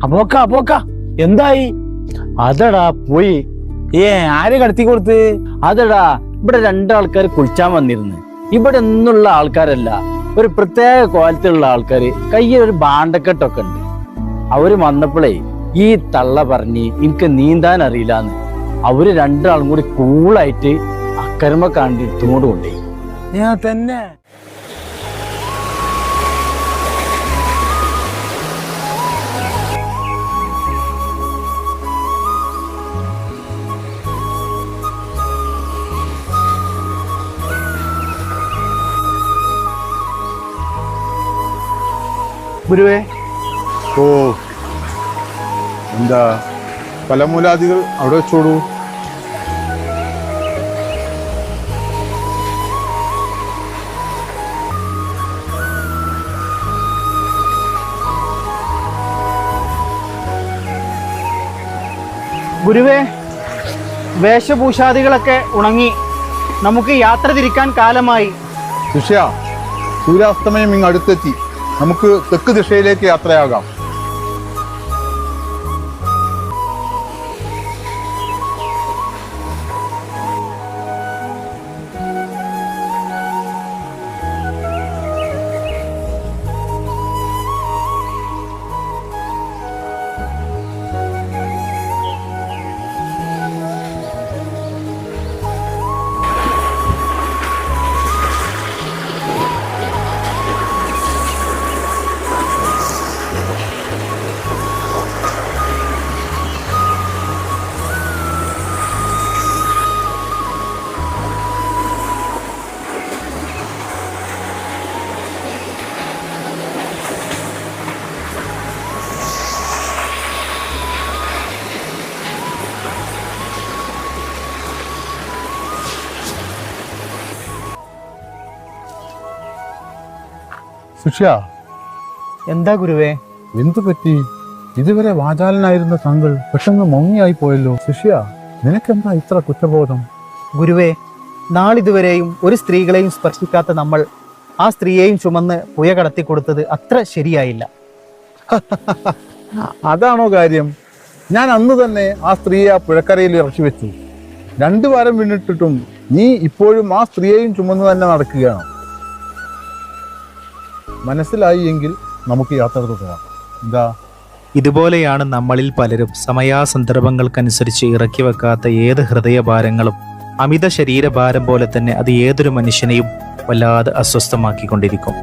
അപ്പോക്ക എന്തായി? അതടാ പോയി. ആര് കടത്തി കൊടുത്ത്? അതടാ ഇവിടെ രണ്ടാൾക്കാർ കുളിച്ചാൻ വന്നിരുന്നു. ഇവിടെ നിന്നുള്ള ആൾക്കാരല്ല, ഒരു പ്രത്യേക കോലത്തിലുള്ള ആൾക്കാര്. കയ്യിൽ ഒരു ബാണ്ടക്കെട്ടൊക്കെ ഉണ്ട്. അവര് വന്നപ്പോഴേ ഈ തള്ള പറഞ്ഞ് എനിക്ക് നീന്താൻ അറിയില്ലാന്ന്. അവര് രണ്ടാളും കൂടി കൂളായിട്ട് അക്കരമ കണ്ടിട്ടുകൊണ്ട് കൊണ്ടേ. ഞാൻ തന്നെ ഗുരുവേ. ഓ, എന്താ ഫലമൂലാദികൾ അവിടെ വെച്ചോളൂ. ഗുരുവേ, വേഷഭൂഷാദികളൊക്കെ ഉണങ്ങി. നമുക്ക് യാത്ര തിരിക്കാൻ കാലമായി. ശിഷ്യ, സൂര്യാസ്തമയം ഇങ്ങ് അടുത്തെത്തി. നമുക്ക് തെക്ക് ദിശയിലേക്ക് യാത്രയാകാം. ശിഷ്യ, എന്താ ഗുരുവേ? എന്തു പറ്റി? ഇതുവരെ വാചാലനായിരുന്ന താങ്കൾ പെട്ടെന്ന് മൗനിയായി പോയല്ലോ. ശിഷ്യ, നിനക്കെന്താ ഇത്ര കുറ്റബോധം? ഗുരുവേ, നാളിതുവരെയും ഒരു സ്ത്രീകളെയും സ്പർശിക്കാത്ത നമ്മൾ ആ സ്ത്രീയെയും ചുമന്ന് പുയ കടത്തി കൊടുത്തത് അത്ര ശരിയായില്ല. അതാണോ കാര്യം? ഞാൻ അന്ന് തന്നെ ആ സ്ത്രീയെ ആ പുഴക്കരയിൽ ഇറക്കി വെച്ചു. 2 വാരം പിന്നിട്ടിട്ടും നീ ഇപ്പോഴും ആ സ്ത്രീയെയും ചുമന്ന് തന്നെ നടക്കുകയാണ്. മനസ്സിലായി എങ്കിൽ നമുക്ക് യാത്ര തുടരാം. എന്താ? ഇതുപോലെയാണ് നമ്മളിൽ പലരും സമയാസന്ദർഭങ്ങൾക്കനുസരിച്ച് ഇറക്കി വെക്കാത്ത ഏത് ഹൃദയഭാരങ്ങളും അമിത ശരീരഭാരം പോലെ തന്നെ അത് ഏതൊരു മനുഷ്യനെയും വല്ലാതെ അസ്വസ്ഥമാക്കിക്കൊണ്ടിരിക്കും.